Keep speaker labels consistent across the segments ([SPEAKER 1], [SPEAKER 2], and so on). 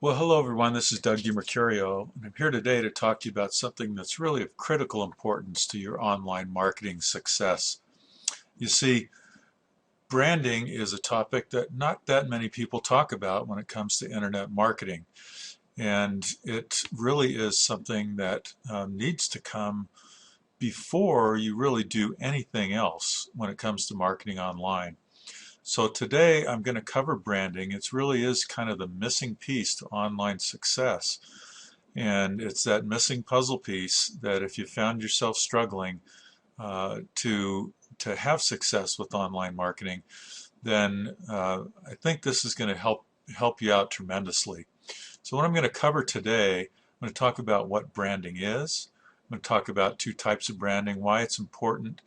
[SPEAKER 1] Well, hello everyone. This is Doug DiMercurio, and I'm here today to talk to you about something that's really of critical importance to your online marketing success. You see, branding is a topic that not that many people talk about when it comes to internet marketing, and it really is something that needs to come before you really do anything else when it comes to marketing online. So today I'm going to cover branding. It really is kind of the missing piece to online success. And it's that missing puzzle piece that if you found yourself struggling to have success with online marketing, then I think this is going to help you out tremendously. So what I'm going to cover today, I'm going to talk about what branding is. I'm going to talk about two types of branding, why it's important,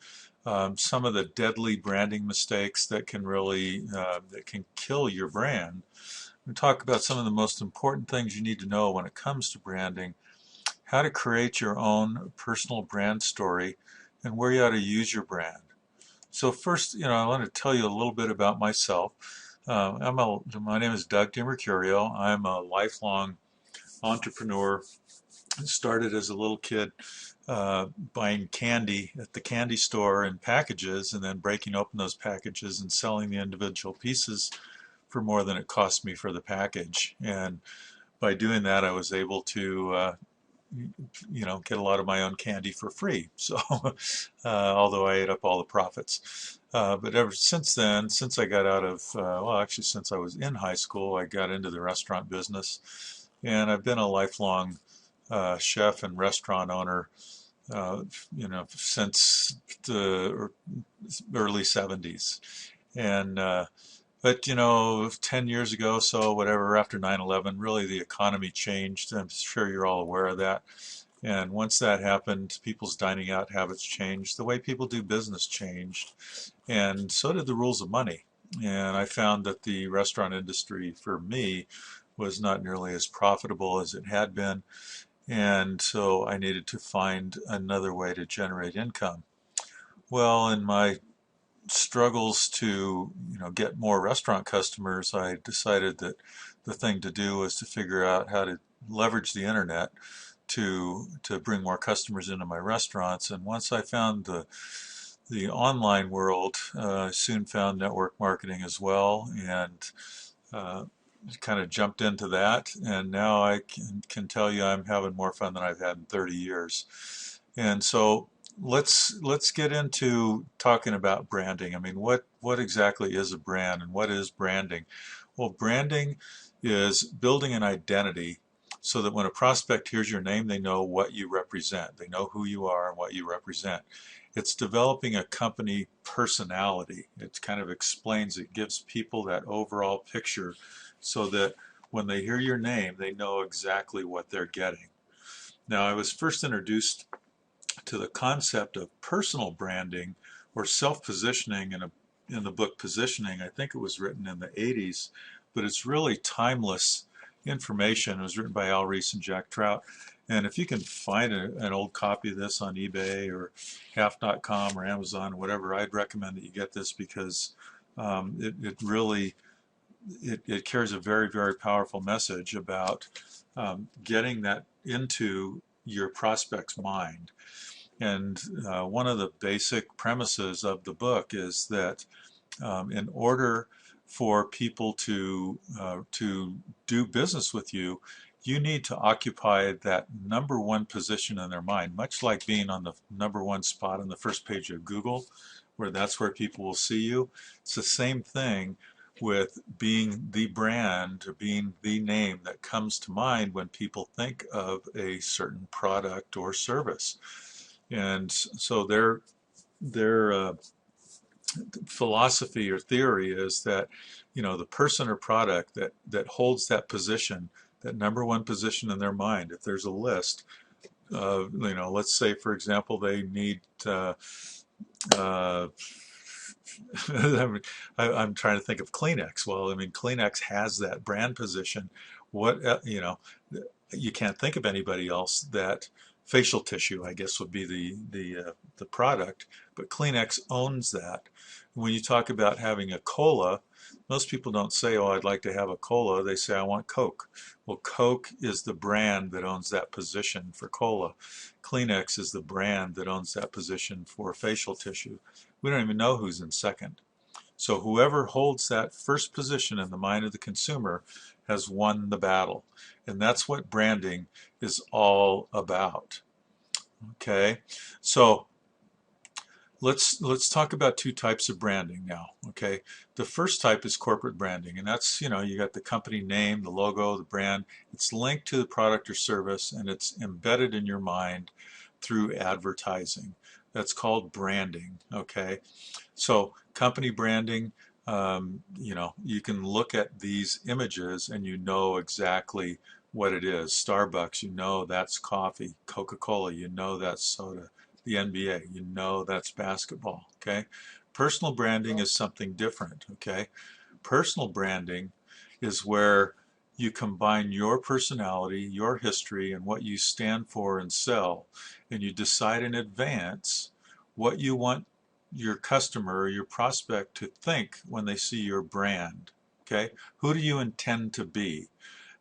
[SPEAKER 1] some of the deadly branding mistakes that can really that can kill your brand. We talk about some of the most important things you need to know when it comes to branding, how to create your own personal brand story, and where you ought to use your brand. So first, I want to tell you a little bit about myself. My name is Doug DiMercurio. I'm a lifelong entrepreneur. I started as a little kid buying candy at the candy store in packages and then breaking open those packages and selling the individual pieces for more than it cost me for the package. And by doing that, I was able to, get a lot of my own candy for free. So, although I ate up all the profits. But ever since then, since I got out of, actually, since I was in high school, I got into the restaurant business. And I've been a lifelong chef and restaurant owner, since the early 70s. And but 10 years ago, so whatever, after 9/11, really the economy changed. I'm sure you're all aware of that. And once that happened, people's dining out habits changed. The way people do business changed. And so did the rules of money. And I found that the restaurant industry, for me, was not nearly as profitable as it had been. And so I needed to find another way to generate income. Well, in my struggles to get more restaurant customers, I decided that the thing to do was to figure out how to leverage the internet to bring more customers into my restaurants. And once I found the online world, I soon found network marketing as well, and kind of jumped into that. And now I can tell you I'm having more fun than I've had in 30 years. And so let's get into talking about branding. I mean, what exactly is a brand and what is branding? Well, branding is building an identity so that when a prospect hears your name, they know what you represent. They know who you are and what you represent. It's developing a company personality. It kind of explains, it gives people that overall picture so that when they hear your name, they know exactly what they're getting. Now, I was first introduced to the concept of personal branding or self-positioning in the book Positioning. I think it was written in the 80s, but it's really timeless information. It was written by Al Reese and Jack Trout. And if you can find an old copy of this on eBay or half.com or Amazon or whatever, I'd recommend that you get this because it really it carries a very, very powerful message about getting that into your prospect's mind. And one of the basic premises of the book is that in order for people to do business with you, you need to occupy that number one position in their mind, much like being on the number one spot on the first page of Google, where that's where people will see you. It's the same thing with being the brand or being the name that comes to mind when people think of a certain product or service. And so their philosophy or theory is that the person or product that holds that position, that number one position in their mind, if there's a list, let's say for example they need uh, I'm trying to think of Kleenex. Well, I mean, Kleenex has that brand position. What, you can't think of anybody else that facial tissue, I guess, would be the product, but Kleenex owns that. When you talk about having a cola, Most people don't say, oh, I'd like to have a cola. They say, I want Coke. Well, Coke is the brand that owns that position for cola. Kleenex is the brand that owns that position for facial tissue. We don't even know who's in second. So whoever holds that first position in the mind of the consumer has won the battle. And that's what branding is all about. Okay, so let's talk about two types of branding now. Okay, the first type is corporate branding, and that's, you got the company name, the logo, the brand. It's linked to the product or service, and it's embedded in your mind through advertising. That's called branding. Okay, so company branding, you can look at these images and you know exactly what it is. Starbucks, you know that's coffee. Coca-Cola, you know that's soda. The NBA, you know that's basketball. Okay, personal branding is something different. Okay, personal branding is where you combine your personality, your history, and what you stand for and sell, and you decide in advance what you want your customer or your prospect to think when they see your brand. Okay, who do you intend to be?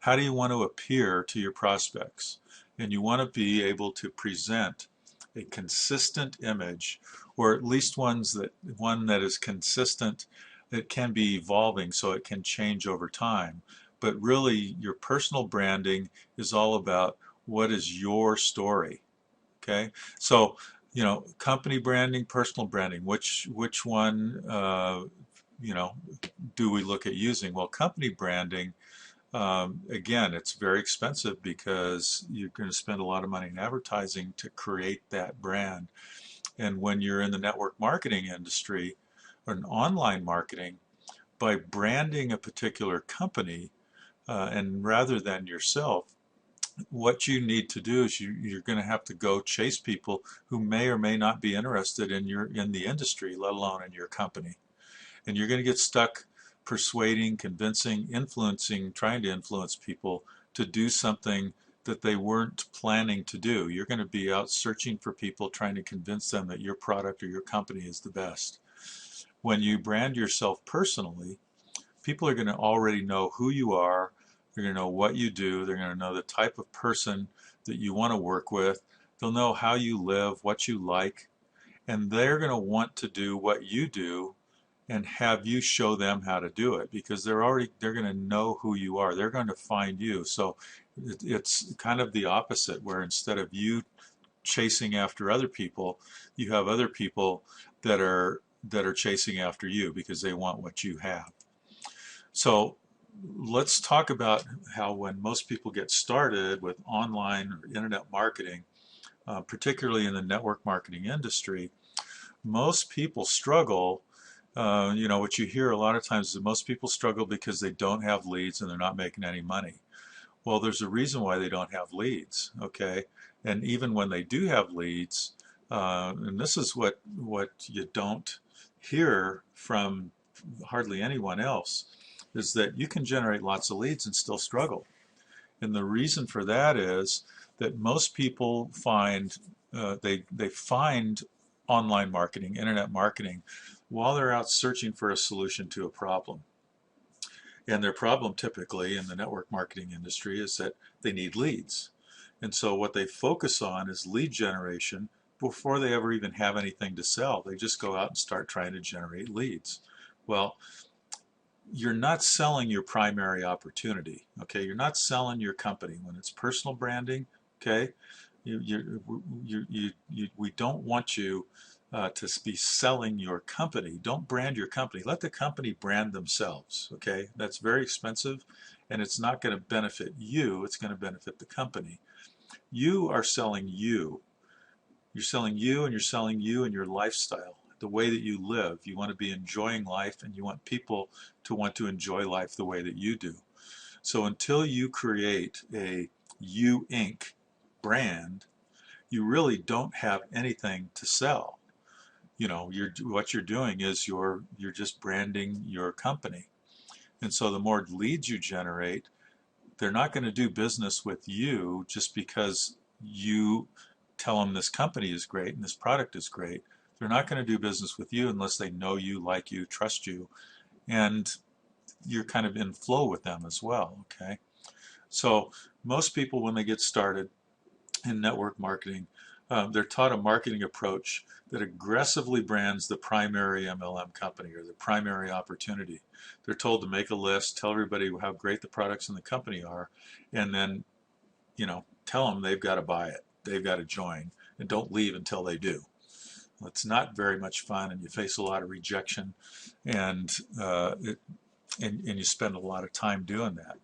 [SPEAKER 1] How do you want to appear to your prospects? And you want to be able to present a consistent image, or at least one that is consistent. It can be evolving, so it can change over time. But really, your personal branding is all about what is your story. Okay, so company branding, personal branding. Which one do we look at using? Well, company branding. Again, it's very expensive because you're going to spend a lot of money in advertising to create that brand. And when you're in the network marketing industry or an online marketing, by branding a particular company, and rather than yourself, what you need to do is you're going to have to go chase people who may or may not be interested in the industry, let alone in your company. And you're going to get stuck persuading, convincing, influencing, trying to influence people to do something that they weren't planning to do. You're going to be out searching for people, trying to convince them that your product or your company is the best. When you brand yourself personally, people are going to already know who you are. They're going to know what you do. They're going to know the type of person that you want to work with. They'll know how you live, what you like, and they're going to want to do what you do and have you show them how to do it, because they're going to know who you are. They're going to find you. So it's kind of the opposite, where instead of you chasing after other people, you have other people that are chasing after you because they want what you have. So let's talk about how when most people get started with online or internet marketing, particularly in the network marketing industry, most people struggle. What you hear a lot of times is that most people struggle because they don't have leads and they're not making any money. Well, there's a reason why they don't have leads, okay? And even when they do have leads, and this is what you don't hear from hardly anyone else, is that you can generate lots of leads and still struggle. And the reason for that is that most people find they find online marketing, internet marketing, while they're out searching for a solution to a problem. And their problem typically in the network marketing industry is that they need leads. And so what they focus on is lead generation before they ever even have anything to sell. They just go out and start trying to generate leads. Well, you're not selling your primary opportunity, okay? You're not selling your company. When it's personal branding, okay, we don't want you to be selling your company. Don't brand your company. Let the company brand themselves, okay? That's very expensive, and it's not going to benefit you. It's going to benefit the company. You are selling you. You're selling you, and you're selling you and your lifestyle, the way that you live. You want to be enjoying life, and you want people to want to enjoy life the way that you do. So until you create a You Inc. brand, you really don't have anything to sell. What you're doing is you're just branding your company. And so the more leads you generate, they're not going to do business with you just because you tell them this company is great and this product is great. They're not going to do business with you unless they know you, like you, trust you. And you're kind of in flow with them as well. Okay, so most people when they get started in network marketing, they're taught a marketing approach that aggressively brands the primary MLM company or the primary opportunity. They're told to make a list, tell everybody how great the products in the company are, and then, tell them they've got to buy it, they've got to join, and don't leave until they do. It's not very much fun, and you face a lot of rejection, and and you spend a lot of time doing that.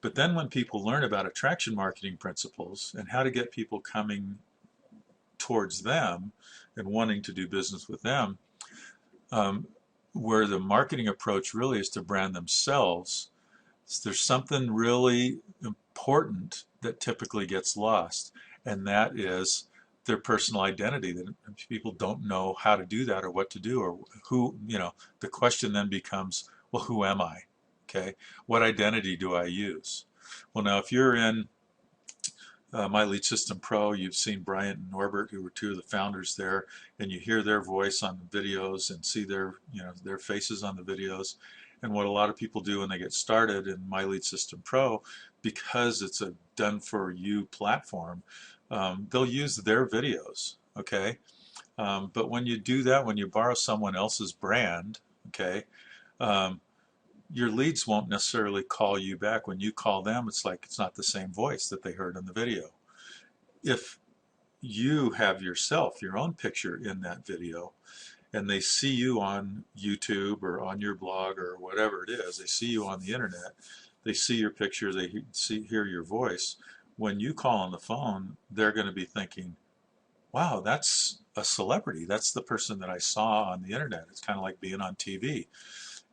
[SPEAKER 1] But then when people learn about attraction marketing principles and how to get people coming towards them and wanting to do business with them, um, where the marketing approach really is to brand themselves, there's something really important that typically gets lost, and that is their personal identity. That people don't know how to do that or what to do or who, the question then becomes, well, who am I? Okay, what identity do I use? Well, now if you're in My Lead System Pro, you've seen Bryant and Norbert, who were two of the founders there, and you hear their voice on the videos and see their faces on the videos. And what a lot of people do when they get started in My Lead System Pro, because it's a done-for-you platform, they'll use their videos, okay? But when you do that, when you borrow someone else's brand, okay, um, your leads won't necessarily call you back. When you call them, it's like it's not the same voice that they heard in the video. If you have yourself, your own picture in that video, and they see you on YouTube or on your blog or whatever it is, they see you on the internet, they see your picture, they hear your voice, when you call on the phone, they're going to be thinking, wow, that's a celebrity. That's the person that I saw on the internet. It's kind of like being on TV.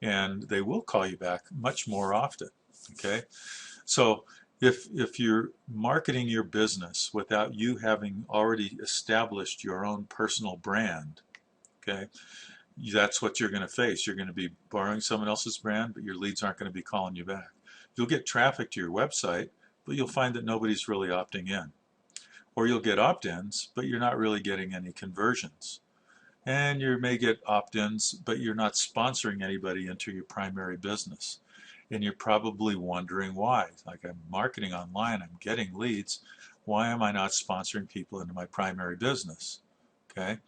[SPEAKER 1] And they will call you back much more often. Okay, so if you're marketing your business without you having already established your own personal brand, okay, that's what you're going to face. You're going to be borrowing someone else's brand, but your leads aren't going to be calling you back. You'll get traffic to your website, but you'll find that nobody's really opting in. Or you'll get opt-ins, but you're not really getting any conversions. And you may get opt-ins, but you're not sponsoring anybody into your primary business. And you're probably wondering why. Like, I'm marketing online, I'm getting leads. Why am I not sponsoring people into my primary business? Okay,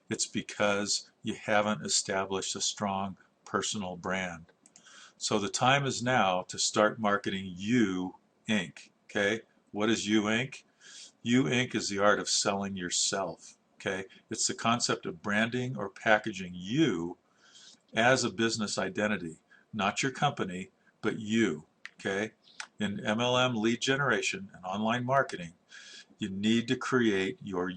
[SPEAKER 1] it's because you haven't established a strong personal brand. So the time is now to start marketing You Inc. Okay, what is You Inc.? You Inc. is the art of selling yourself. Okay, it's the concept of branding or packaging you as a business identity, not your company, but you. Okay, in MLM lead generation and online marketing, you need to create your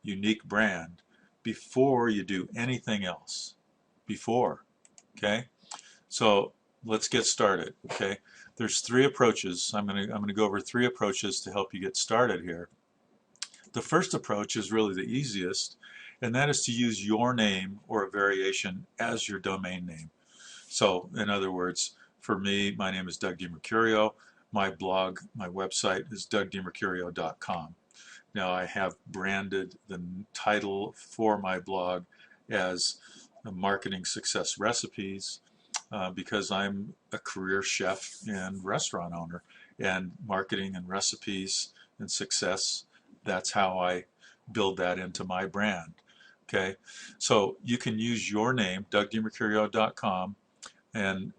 [SPEAKER 1] unique brand before you do anything else. Before, okay. So let's get started. Okay, there's three approaches. I'm gonna go over three approaches to help you get started here. The first approach is really the easiest, and that is to use your name or a variation as your domain name. So, in other words, for me, my name is Doug DiMercurio. My blog, my website is dougdmercurio.com. Now, I have branded the title for my blog as Marketing Success Recipes because I'm a career chef and restaurant owner, and marketing and recipes and success, that's how I build that into my brand. Okay, so you can use your name, dougdmercurio.com, and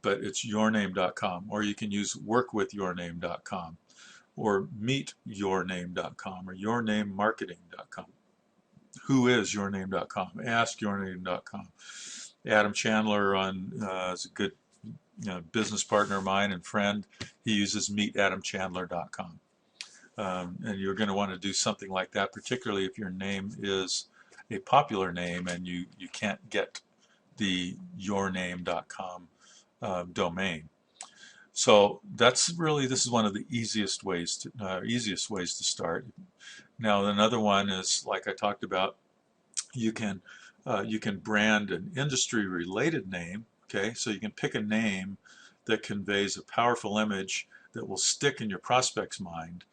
[SPEAKER 1] but it's yourname.com, or you can use workwithyourname.com, or meetyourname.com, or yournamemarketing.com. Who is yourname.com? Askyourname.com. Adam Chandler is a good business partner of mine and friend. He uses meetadamchandler.com. And you're going to want to do something like that, particularly if your name is a popular name and you can't get the yourname.com domain. So this is one of the easiest ways to start. Now another one is, like I talked about, you can brand an industry related name. Okay, so you can pick a name that conveys a powerful image that will stick in your prospect's mind.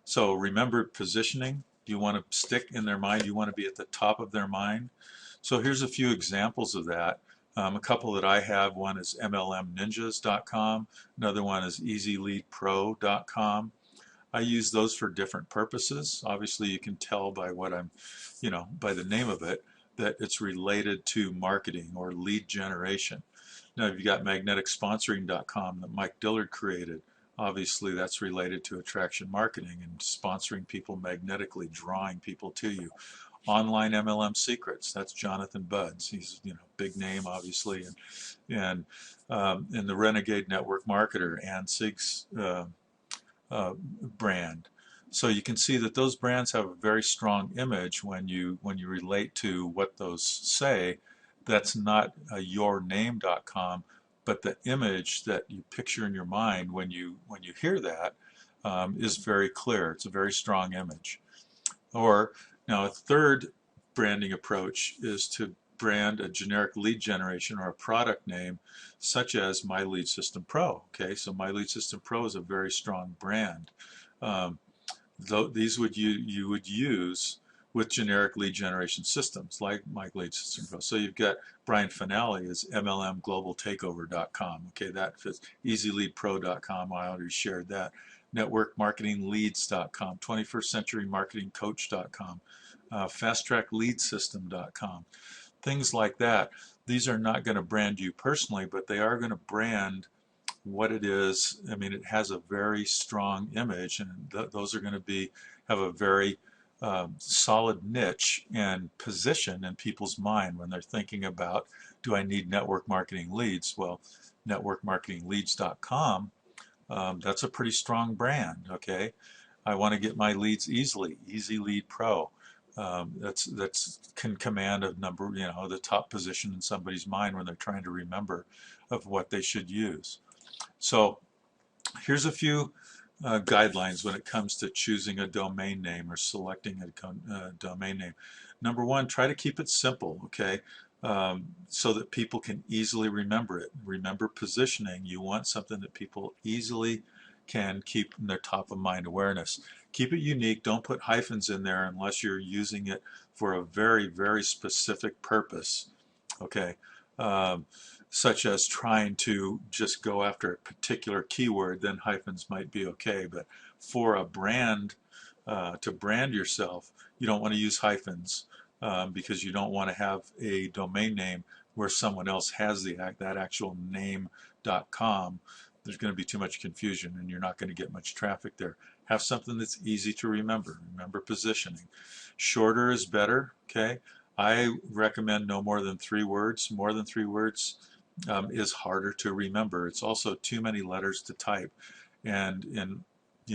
[SPEAKER 1] So remember positioning. Do you want to stick in their mind? Do you want to be at the top of their mind? So here's a few examples of that. A couple that I have, one is MLMninjas.com, another one is EasyLeadPro.com. I use those for different purposes. Obviously, you can tell by what I'm, by the name of it, that it's related to marketing or lead generation. Now, you've got MagneticSponsoring.com that Mike Dillard created. Obviously, that's related to attraction marketing and sponsoring people magnetically, drawing people to you. Online MLM Secrets, that's Jonathan Buds. He's big name, obviously, and the Renegade Network Marketer, Ann Sig's brand. So you can see that those brands have a very strong image when you relate to what those say. That's not a yourname.com, but the image that you picture in your mind when you hear that is very clear. It's a very strong image. Or now a third branding approach is to brand a generic lead generation or a product name, such as My Lead System Pro. Okay, so My Lead System Pro is a very strong brand. These you would use with generic lead generation systems like My Lead System Pro. So you've got Brian Finale is MLMGlobalTakeover.com. Okay, that fits. EasyLeadPro.com. I already shared that. NetworkMarketingLeads.com. 21stCenturyMarketingCoach.com. FastTrackLeadSystem.com. Things like that. These are not going to brand you personally, but they are going to brand what it is. I mean, it has a very strong image, and those are going to have a very solid niche and position in people's mind when they're thinking about, do I need network marketing leads? Well, networkmarketingleads.com, that's a pretty strong brand. Okay, I want to get my leads easily. Easy Lead Pro. That's can command a number, the top position in somebody's mind when they're trying to remember of what they should use. So here's a few guidelines when it comes to choosing a domain name or selecting a domain name. Number one, try to keep it simple, okay, so that people can easily remember it. Remember positioning. You want something that people easily can keep in their top of mind awareness. Keep it unique. Don't put hyphens in there unless you're using it for a very, very specific purpose, okay? Such as trying to just go after a particular keyword, then hyphens might be okay. But for a brand, to brand yourself, you don't want to use hyphens because you don't want to have a domain name where someone else has that actual name.com. There's going to be too much confusion and you're not going to get much traffic there. Have something that's easy to remember. Remember positioning. Shorter is better, okay? I recommend no more than 3 words. More than 3 words is harder to remember. It's also too many letters to type. And in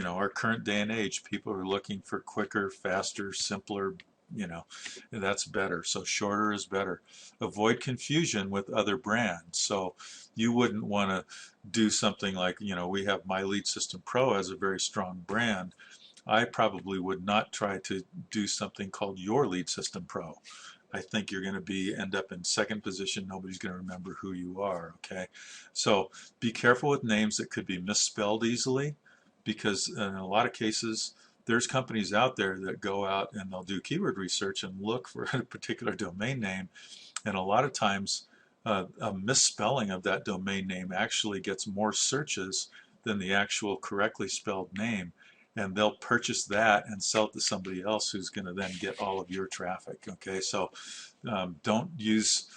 [SPEAKER 1] our current day and age, people are looking for quicker, faster, simpler, and that's better. So shorter is better. Avoid confusion with other brands. So you wouldn't want to do something like, we have My Lead System Pro as a very strong brand. I probably would not try to do something called Your Lead System Pro. I think you're going to end up in second position. Nobody's going to remember who you are, okay? So be careful with names that could be misspelled easily, because in a lot of cases, there's companies out there that go out and they'll do keyword research and look for a particular domain name, and a lot of times a misspelling of that domain name actually gets more searches than the actual correctly spelled name, and they'll purchase that and sell it to somebody else who's going to then get all of your traffic. Okay, so don't use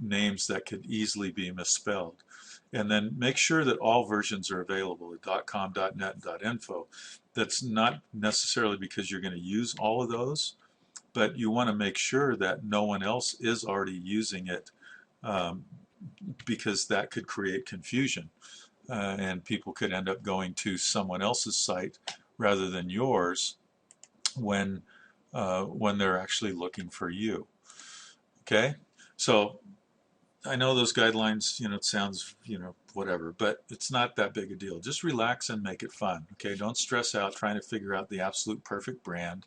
[SPEAKER 1] names that could easily be misspelled. And then make sure that all versions are available at .com, .net, and .info. That's not necessarily because you're going to use all of those, but you want to make sure that no one else is already using it, because that could create confusion. And people could end up going to someone else's site rather than yours when they're actually looking for you. Okay, so I know those guidelines, it sounds, whatever, but it's not that big a deal. Just relax and make it fun. Okay, don't stress out trying to figure out the absolute perfect brand.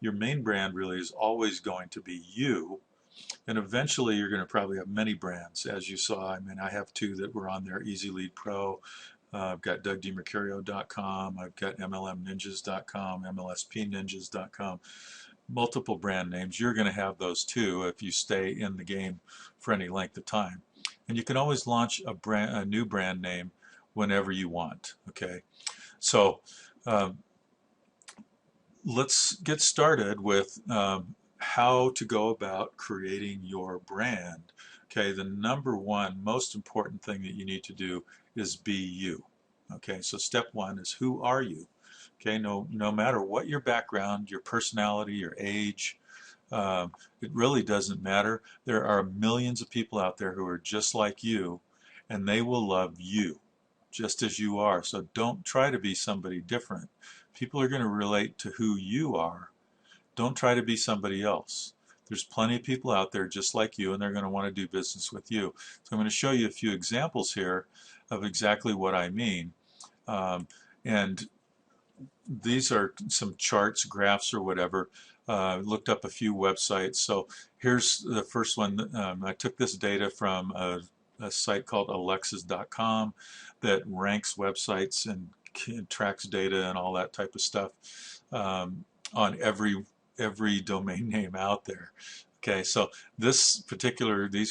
[SPEAKER 1] Your main brand really is always going to be you. And eventually you're going to probably have many brands, as you saw. I mean, I have 2 that were on there, Easy Lead Pro. I've got DougDeMercurio.com. I've got MLMninjas.com, MLSPninjas.com. multiple brand names, you're going to have those too if you stay in the game for any length of time. And you can always launch a new brand name whenever you want. Okay, so um, let's get started with how to go about creating your brand. Okay, the number one most important thing that you need to do is be you. Okay, so step one is, who are you? Okay, no matter what your background, your personality, your age, um, it really doesn't matter. There are millions of people out there who are just like you, and they will love you just as you are. So don't try to be somebody different. People are going to relate to who you are. Don't try to be somebody else. There's plenty of people out there just like you, and they're going to want to do business with you. So I'm going to show you a few examples here of exactly what I mean. And these are some charts, graphs, or whatever. Looked up a few websites. So here's the first one. I took this data from a site called Alexis.com that ranks websites and tracks data and all that type of stuff on every domain name out there. Okay, so these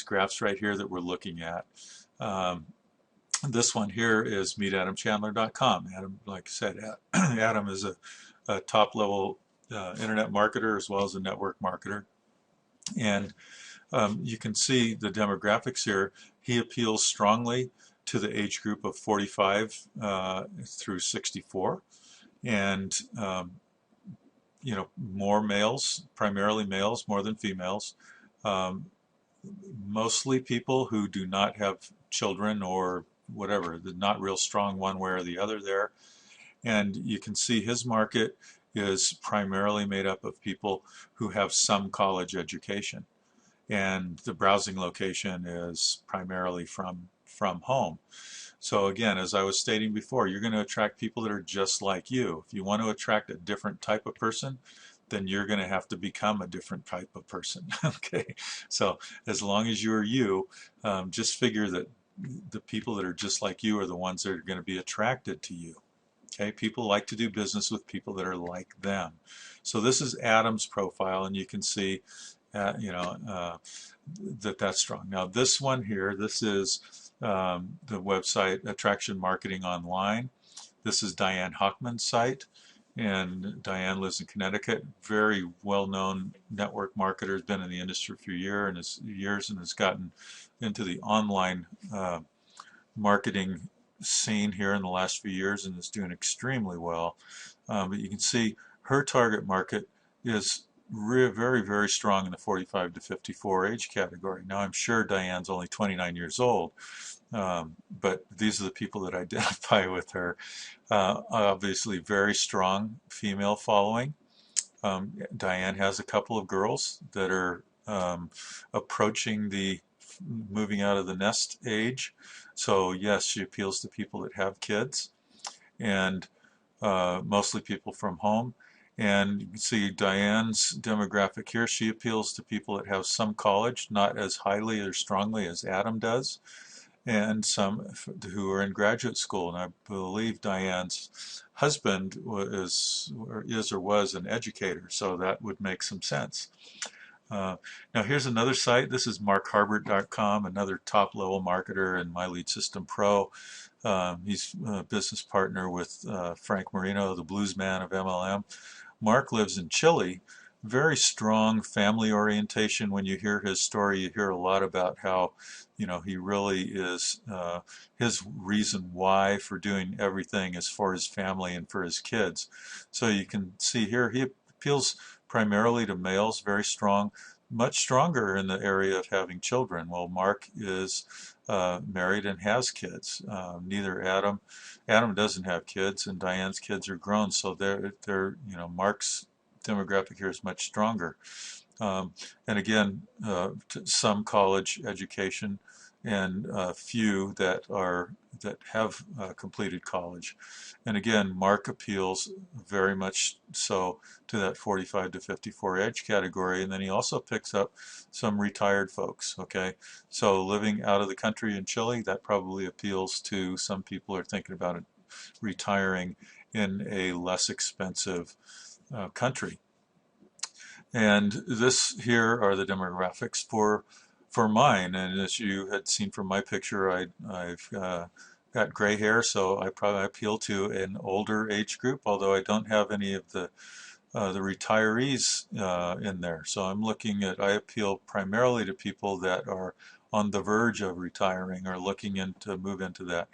[SPEAKER 1] graphs right here that we're looking at, this one here is meetadamchandler.com. Adam, like I said, Adam is a top-level internet marketer as well as a network marketer. And you can see the demographics here. He appeals strongly to the age group of 45 through 64. And, more males, primarily males, more than females. Mostly people who do not have children or whatever, they're not real strong one way or the other there. And you can see his market is primarily made up of people who have some college education. And the browsing location is primarily from home. So again, as I was stating before, you're going to attract people that are just like you. If you want to attract a different type of person, then you're going to have to become a different type of person. Okay, so as long as you're you, just figure that the people that are just like you are the ones that are going to be attracted to you. Okay, people like to do business with people that are like them. So this is Adam's profile, and you can see, that's strong. Now this one here, this is the website Attraction Marketing Online. This is Diane Hochman's site, and Diane lives in Connecticut. Very well-known network marketer, has been in the industry for a few years and has gotten into the online marketing scene here in the last few years and is doing extremely well. But you can see her target market is very, very strong in the 45 to 54 age category. Now, I'm sure Diane's only 29 years old, but these are the people that identify with her. Obviously, very strong female following. Diane has a couple of girls that are approaching the moving out of the nest age. So yes, she appeals to people that have kids, and mostly people from home. And you can see Diane's demographic here. She appeals to people that have some college, not as highly or strongly as Adam does, and some who are in graduate school. And I believe Diane's husband is or was an educator, so that would make some sense. Now here's another site. This is markharbert.com, another top-level marketer and My Lead System Pro. He's a business partner with Frank Marino, the blues man of MLM. Mark lives in Chile. Very strong family orientation. When you hear his story, you hear a lot about how, he really is, his reason why for doing everything is for his family and for his kids. So you can see here, he appeals primarily to males, very strong, much stronger in the area of having children. Well, Mark is married and has kids. Neither Adam doesn't have kids, and Diane's kids are grown, so Mark's demographic here is much stronger. And again, some college education, and few that have completed college. And again, Mark appeals very much so to that 45 to 54 age category, and then he also picks up some retired folks. Okay, so living out of the country in Chile, that probably appeals to some people who are thinking about it, retiring in a less expensive country. And this here are the demographics for mine. And as you had seen from my picture, I've got gray hair, so I probably appeal to an older age group, although I don't have any of the retirees in there. So I appeal primarily to people that are on the verge of retiring or looking to move into that.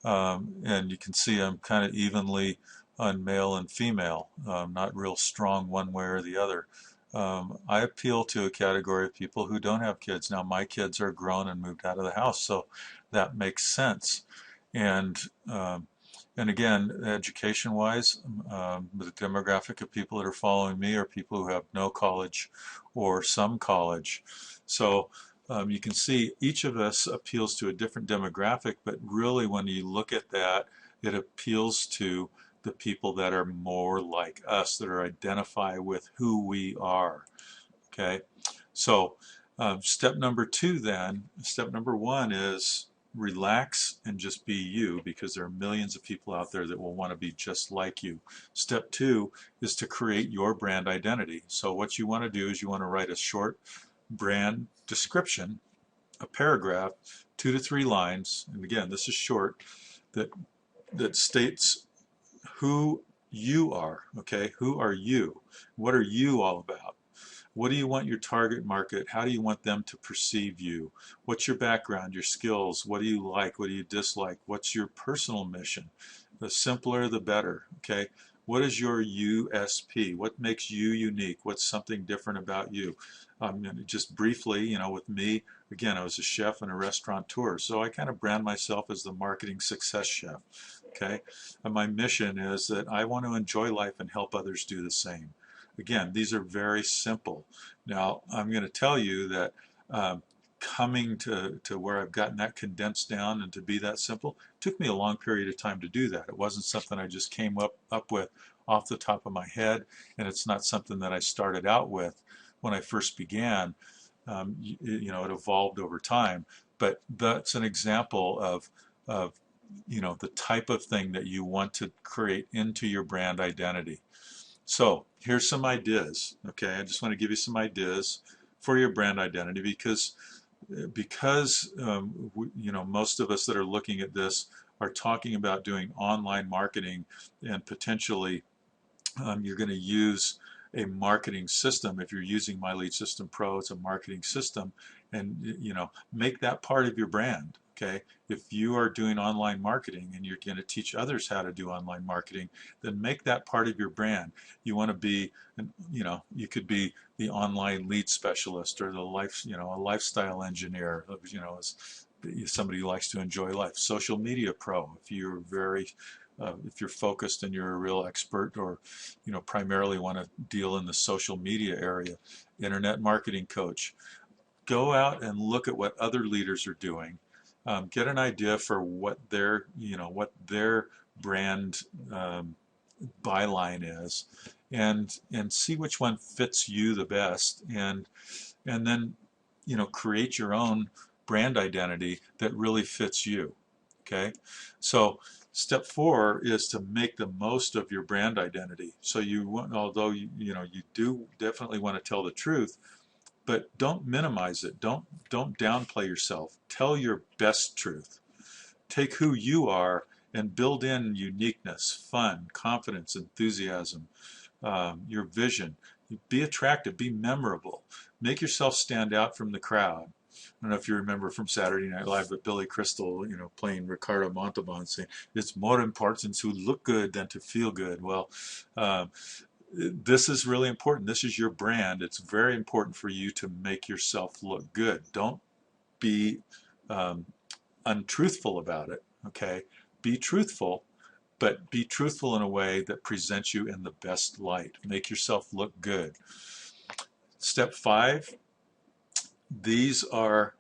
[SPEAKER 1] And you can see I'm kind of evenly on male and female, not real strong one way or the other. I appeal to a category of people who don't have kids. Now, my kids are grown and moved out of the house, so that makes sense. And um, and again, education-wise, the demographic of people that are following me are people who have no college or some college. So you can see each of us appeals to a different demographic, but really when you look at that, it appeals to the people that are more like us, that are identify with who we are. Okay, so step number two then, step number one is relax and just be you, because there are millions of people out there that will want to be just like you. Step two is to create your brand identity. So what you want to do is you want to write a short brand description, a paragraph, 2 to 3 lines, and again, this is short, that states who you are. Okay, who are you? What are you all about? What do you want your target market? How do you want them to perceive you? What's your background, your skills? What do you like? What do you dislike? What's your personal mission? The simpler, the better. Okay. What is your USP? What makes you unique? What's something different about you? Just briefly, with me, again, I was a chef and a restaurateur, so I kind of brand myself as the marketing success chef. Okay. And my mission is that I want to enjoy life and help others do the same. Again, these are very simple. Now, I'm going to tell you that coming to where I've gotten that condensed down and to be that simple took me a long period of time to do that. It wasn't something I just came up with off the top of my head, and it's not something that I started out with when I first began. It evolved over time, but that's an example of the type of thing that you want to create into your brand identity. So here's some ideas. Okay, I just want to give you some ideas for your brand identity, because most of us that are looking at this are talking about doing online marketing, and potentially you're going to use a marketing system. If you're using My Lead System Pro, it's a marketing system, and make that part of your brand. Okay, if you are doing online marketing and you're going to teach others how to do online marketing, then make that part of your brand. You want to be, you could be the online lead specialist, or a lifestyle engineer. As somebody who likes to enjoy life. Social media pro, if you're focused and you're a real expert, or primarily want to deal in the social media area. Internet marketing coach. Go out and look at what other leaders are doing. Get an idea for what their brand byline is, and see which one fits you the best, and then create your own brand identity that really fits you. Okay, so step 4 is to make the most of your brand identity. So although you do definitely want to tell the truth, but don't minimize it. Don't downplay yourself. Tell your best truth. Take who you are and build in uniqueness, fun, confidence, enthusiasm, your vision. Be attractive. Be memorable. Make yourself stand out from the crowd. I don't know if you remember from Saturday Night Live, but Billy Crystal, playing Ricardo Montalban, saying it's more important to look good than to feel good. Well, this is really important. This is your brand. It's very important for you to make yourself look good. Don't be untruthful about it. Okay, be truthful, but be truthful in a way that presents you in the best light. Make yourself look good. Step 5. These are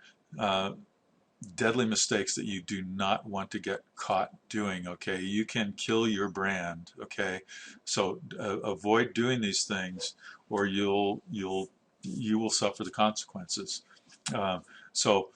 [SPEAKER 1] deadly mistakes that you do not want to get caught doing. Okay, you can kill your brand. Okay, so avoid doing these things, or you will suffer the consequences. So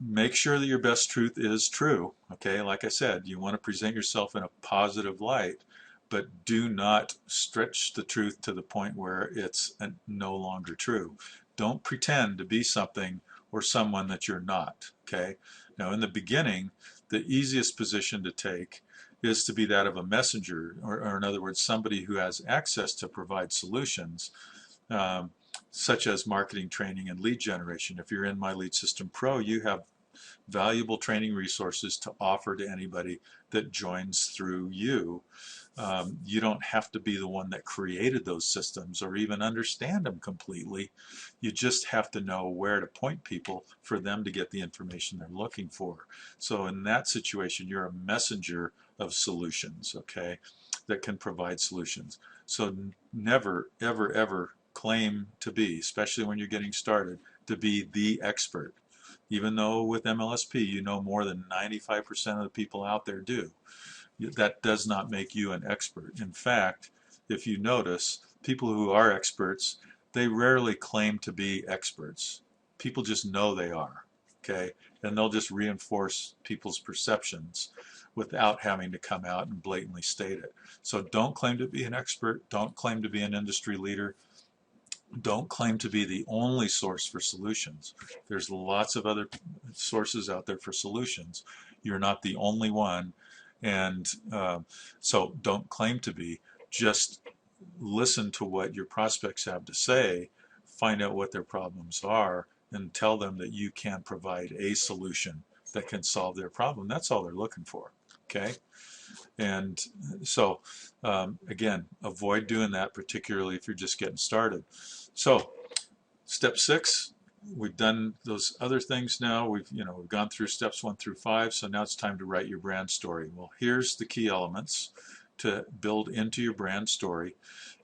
[SPEAKER 1] make sure that your best truth is true. Okay, like I said, you want to present yourself in a positive light, but do not stretch the truth to the point where it's no longer true. Don't pretend to be something or someone that you're not, okay? Now, in the beginning, the easiest position to take is to be that of a messenger, or in other words, somebody who has access to provide solutions, um, such as marketing, training, and lead generation. If you're in My Lead System Pro, you have valuable training resources to offer to anybody that joins through you. You don't have to be the one that created those systems or even understand them completely. You just have to know where to point people for them to get the information they're looking for. So in that situation, you're a messenger of solutions, okay, that can provide solutions. So never, ever, ever claim to be, especially when you're getting started, to be the expert. Even though with MLSP you know more than 95% of the people out there do. That does not make you an expert. In fact, if you notice, people who are experts, they rarely claim to be experts. People just know they are, okay? And they'll just reinforce people's perceptions without having to come out and blatantly state it. So don't claim to be an expert. Don't claim to be an industry leader. Don't claim to be the only source for solutions. There's lots of other sources out there for solutions. You're not the only one, and so don't claim to be. Just listen to what your prospects have to say, find out what their problems are, and tell them that you can provide a solution that can solve their problem. That's all they're looking for, okay? And so, again, avoid doing that, particularly if you're just getting started. So, step 6, we've done those other things now. We've gone through steps 1 through 5. So now it's time to write your brand story. Well, here's the key elements to build into your brand story.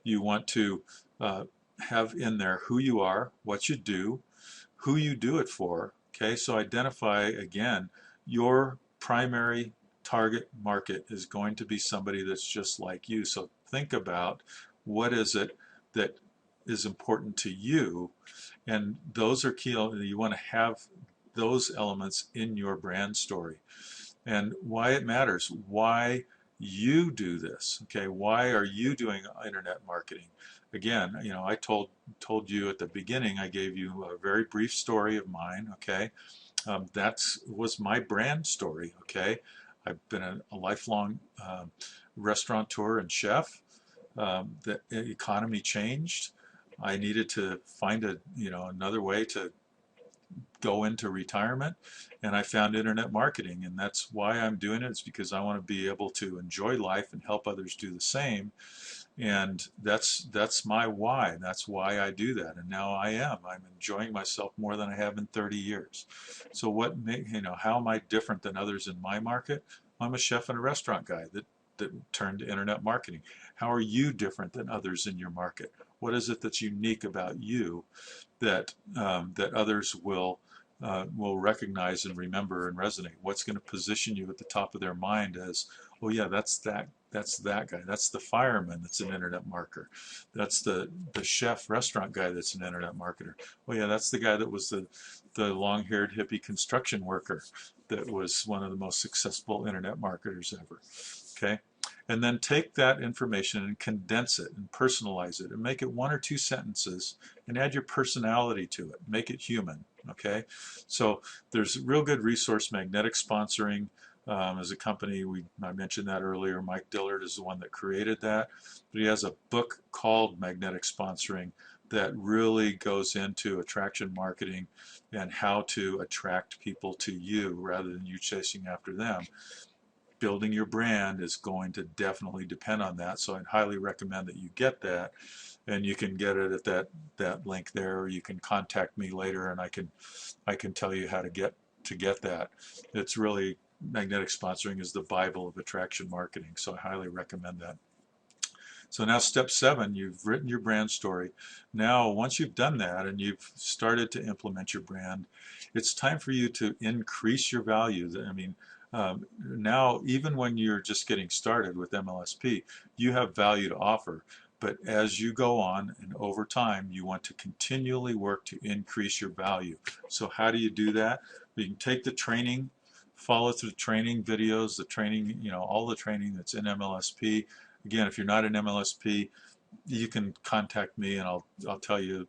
[SPEAKER 1] You want to have in there who you are, what you do, who you do it for. Okay, so identify again your primary target market is going to be somebody that's just like you. So think about what is it that is important to you, and those are key. You want to have those elements in your brand story, and why it matters, why you do this. Okay, why are you doing internet marketing? Again, I told you at the beginning, I gave you a very brief story of mine. Okay, that was my brand story. Okay, I've been a lifelong restaurateur and chef. The economy changed. I needed to find another way to go into retirement, and I found internet marketing, and that's why I'm doing it. It's because I want to be able to enjoy life and help others do the same, and that's my why. That's why I do that, and now I'm enjoying myself more than I have in 30 years. So how am I different than others in my market? I'm a chef and a restaurant guy that turned to internet marketing. How are you different than others in your market? What is it that's unique about you that that others will recognize and remember and resonate? What's going to position you at the top of their mind as, oh yeah, that's that guy. That's the fireman that's an internet marketer. That's the chef restaurant guy that's an internet marketer. Oh yeah, that's the guy that was the long-haired hippie construction worker that was one of the most successful internet marketers ever. Okay, and then take that information and condense it and personalize it and make it 1 or 2 sentences and add your personality to it. Make it human. Okay, so there's a real good resource, Magnetic Sponsoring. As a company, I mentioned that earlier. Mike Dillard is the one that created that, but he has a book called Magnetic Sponsoring that really goes into attraction marketing and how to attract people to you rather than you chasing after them. Building your brand is going to definitely depend on that, so I'd highly recommend that you get that, and you can get it at that link there, or you can contact me later and I can tell you how to get that. It's really, Magnetic Sponsoring is the Bible of attraction marketing, so I highly recommend that. So now step 7, you've written your brand story. Now once you've done that and you've started to implement your brand, it's time for you to increase your value. I mean, now even when you're just getting started with MLSP, you have value to offer. But as you go on and over time, you want to continually work to increase your value. So how do you do that? You can take the training, follow through the training videos, the training, all the training that's in MLSP, Again, if you're not an MLSP, you can contact me and I'll tell you,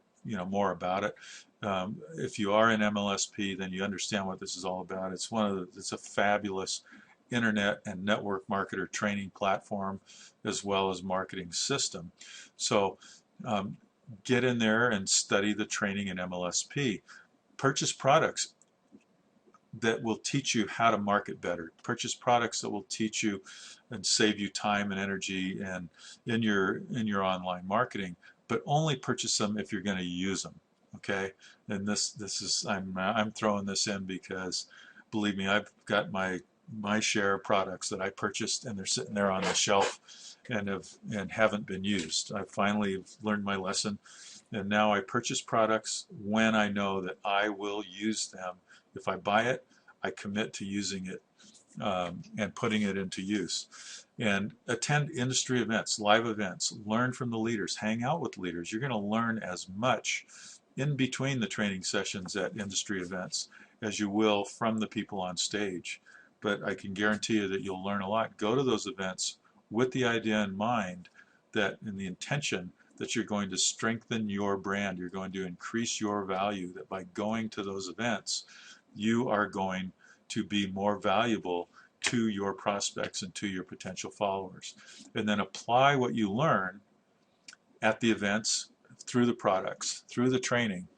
[SPEAKER 1] more about it. If you are an MLSP, then you understand what this is all about. It's a fabulous internet and network marketer training platform as well as marketing system. So get in there and study the training in MLSP. Purchase products that will teach you how to market better. Purchase products that will teach you and save you time and energy and in your online marketing, but only purchase them if you're going to use them. Okay? And this is I'm throwing this in because believe me, I've got my share of products that I purchased and they're sitting there on the shelf and haven't been used. I finally learned my lesson, and now I purchase products when I know that I will use them. If I buy it, I commit to using it and putting it into use. And attend industry events, live events, learn from the leaders, hang out with leaders. You're going to learn as much in between the training sessions at industry events as you will from the people on stage. But I can guarantee you that you'll learn a lot. Go to those events with the idea in mind that, and the intention that you're going to strengthen your brand, you're going to increase your value, that by going to those events, you are going to be more valuable to your prospects and to your potential followers. And then apply what you learn at the events, through the products, through the training.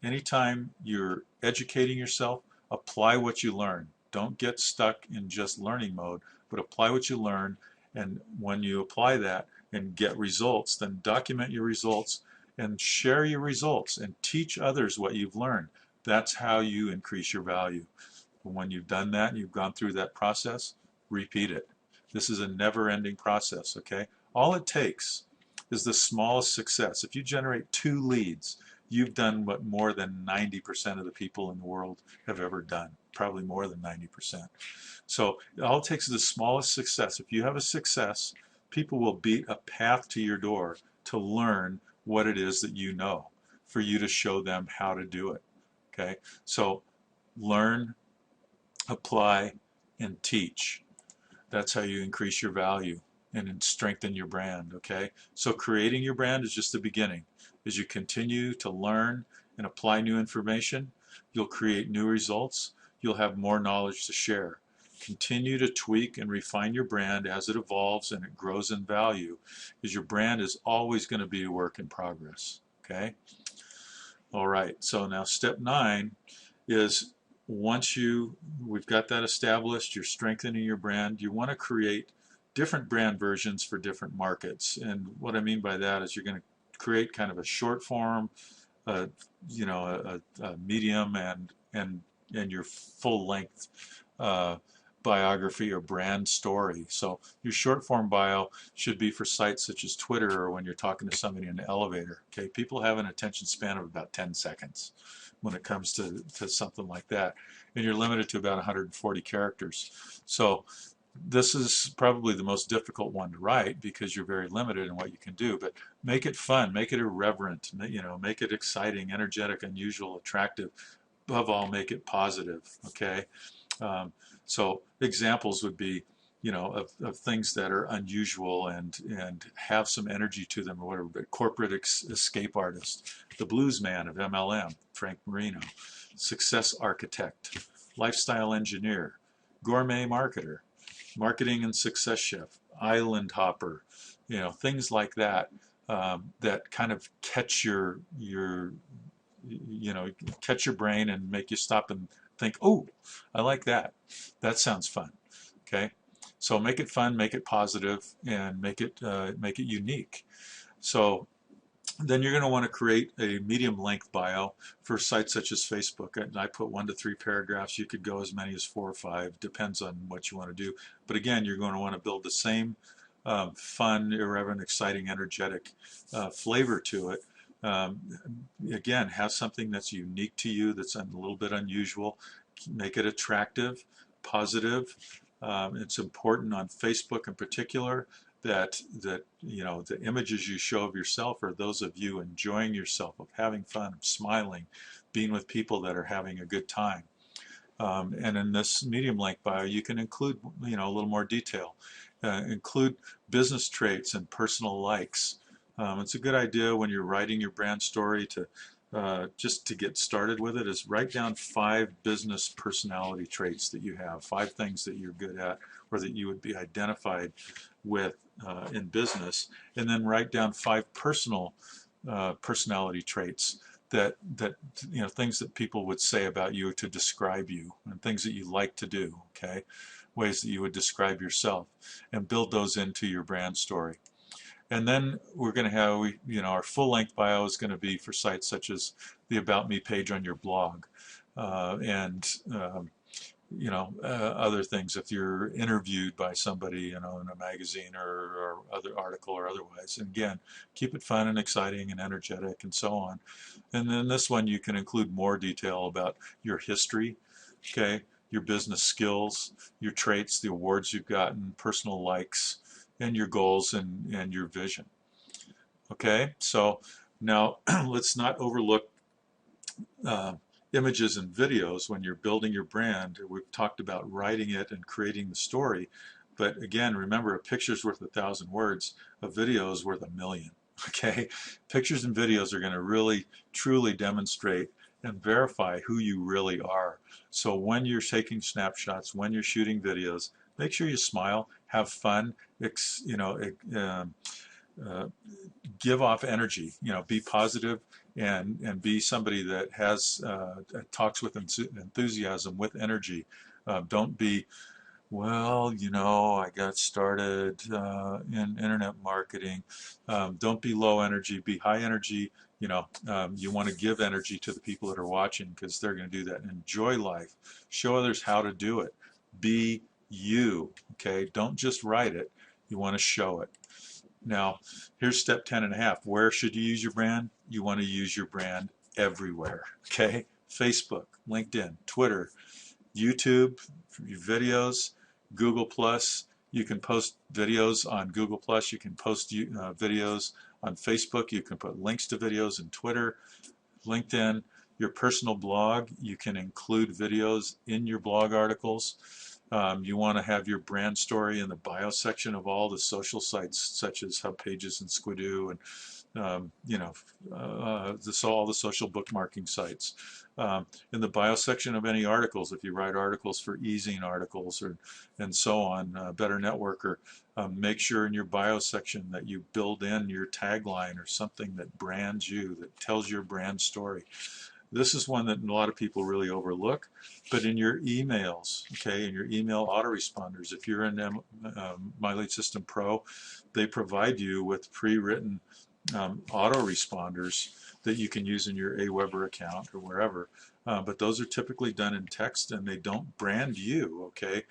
[SPEAKER 1] Anytime you're educating yourself, apply what you learn. Don't get stuck in just learning mode, but apply what you learn. And when you apply that and get results, then document your results and share your results and teach others what you've learned. That's how you increase your value. And when you've done that and you've gone through that process, repeat it. This is a never-ending process, okay? All it takes is the smallest success. If you generate 2 leads, you've done what more than 90% of the people in the world have ever done, probably more than 90%. So all it takes is the smallest success. If you have a success, people will beat a path to your door to learn what it is that you know, for you to show them how to do it. Okay? So learn, apply, and teach. That's how you increase your value and strengthen your brand. Okay? So creating your brand is just the beginning. As you continue to learn and apply new information, you'll create new results. You'll have more knowledge to share. Continue to tweak and refine your brand as it evolves and it grows in value, because your brand is always going to be a work in progress. Okay? All right, so now step 9 is, once we've got that established, you're strengthening your brand, you want to create different brand versions for different markets. And what I mean by that is you're going to create kind of a short form, a medium, and your full length biography or brand story. So your short form bio should be for sites such as Twitter, or when you're talking to somebody in an elevator. Okay, people have an attention span of about 10 seconds when it comes to something like that, and you're limited to about 140 characters. So this is probably the most difficult one to write because you're very limited in what you can do, but make it fun, make it irreverent, make it exciting, energetic, unusual, attractive. Above all, make it positive. Okay. So examples would be, of things that are unusual and have some energy to them or whatever. But corporate escape artist, the blues man of MLM, Frank Marino, success architect, lifestyle engineer, gourmet marketer, marketing and success chef, island hopper, things like that, that kind of catch your brain and make you stop and think, oh, I like that. That sounds fun. Okay, so make it fun, make it positive, and make it unique. So then you're going to want to create a medium length bio for sites such as Facebook. And I put 1 to 3 paragraphs. You could go as many as 4 or 5, depends on what you want to do. But again, you're going to want to build the same fun, irreverent, exciting, energetic flavor to it. Again, have something that's unique to you, that's a little bit unusual. Make it attractive, positive. It's important on Facebook in particular that the images you show of yourself are those of you enjoying yourself, of having fun, of smiling, being with people that are having a good time. And in this medium length bio, you can include a little more detail. Include business traits and personal likes. It's a good idea when you're writing your brand story to just to get started with it is write down 5 business personality traits that you have, 5 things that you're good at or that you would be identified with in business, and then write down 5 personal personality traits that things that people would say about you to describe you and things that you like to do, okay? Ways that you would describe yourself, and build those into your brand story. And then we're going to have, our full-length bio is going to be for sites such as the About Me page on your blog, and other things. If you're interviewed by somebody, in a magazine or other article or otherwise. And again, keep it fun and exciting and energetic and so on. And then this one, you can include more detail about your history, okay, your business skills, your traits, the awards you've gotten, personal likes, and your goals and your vision. Okay, so now let's not overlook images and videos when you're building your brand. We've talked about writing it and creating the story, but again, remember, a picture's worth 1,000 words, a video is worth 1,000,000. Okay, pictures and videos are going to really truly demonstrate and verify who you really are. So when you're taking snapshots, when you're shooting videos, make sure you smile, have fun, give off energy, be positive, and be somebody that has talks with enthusiasm, with energy. Don't be, well, I got started in internet marketing. Don't be low energy, be high energy. You want to give energy to the people that are watching because they're going to do that. Enjoy life. Show others how to do it. Be you, okay? Don't just write it. You want to show it. Now, here's step 10.5. Where should you use your brand? You want to use your brand everywhere, okay? Facebook, LinkedIn, Twitter, YouTube, your videos, Google+. You can post videos on Google+. You can post videos on Facebook. You can put links to videos in Twitter, LinkedIn. Your personal blog, you can include videos in your blog articles. You want to have your brand story in the bio section of all the social sites, such as Hub Pages and Squidoo, and all the social bookmarking sites. In the bio section of any articles, if you write articles for eZine articles and so on, Better Networker, make sure in your bio section that you build in your tagline or something that brands you, that tells your brand story. This is one that a lot of people really overlook, but in your emails, okay, in your email autoresponders, if you're in My Lead System Pro, they provide you with pre-written autoresponders that you can use in your Aweber account or wherever. But those are typically done in text, and they don't brand you, okay?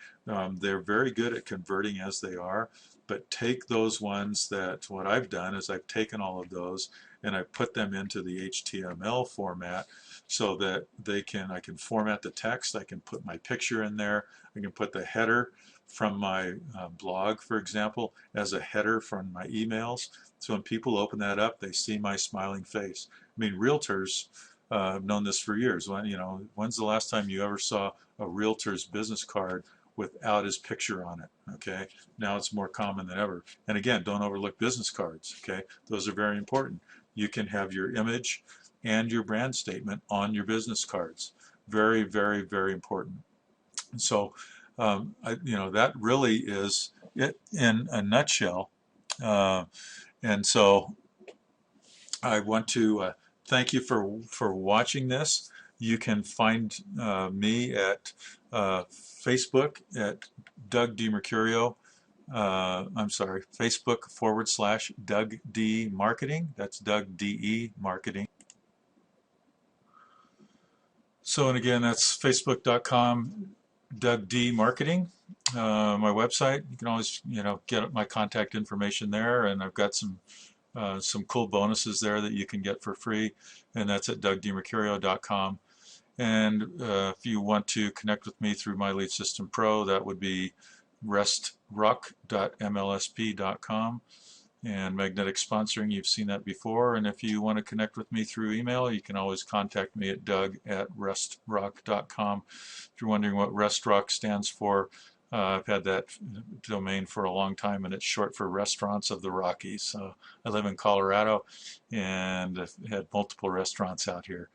[SPEAKER 1] They're very good at converting as they are, but take those ones what I've done is I've taken all of those and I put them into the HTML format so that I can format the text, I can put my picture in there, I can put the header from my blog, for example, as a header from my emails. So when people open that up, they see my smiling face. I mean, realtors have known this for years. When's the last time you ever saw a realtor's business card without his picture on it? Okay, now it's more common than ever. And again, don't overlook business cards. Okay, those are very important. You can have your image and your brand statement on your business cards. Very, very, very important. So, that really is it in a nutshell. And so, I want to thank you for watching this. You can find me at Facebook at Doug DiMercurio. Facebook /Doug D Marketing. That's Doug DE Marketing. So, and again, that's facebook.com Doug D Marketing. My website. You can always get my contact information there, and I've got some cool bonuses there that you can get for free, and that's at DougDiMercurio.com. And if you want to connect with me through My Lead System Pro, that would be restrock.mlsp.com. And magnetic sponsoring, you've seen that before. And if you want to connect with me through email, you can always contact me at doug@restrock.com. If you're wondering what RestRock stands for, I've had that domain for a long time, and it's short for Restaurants of the Rockies. I live in Colorado, and I've had multiple restaurants out here.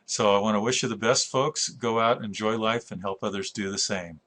[SPEAKER 1] So I want to wish you the best, folks. Go out, enjoy life, and help others do the same.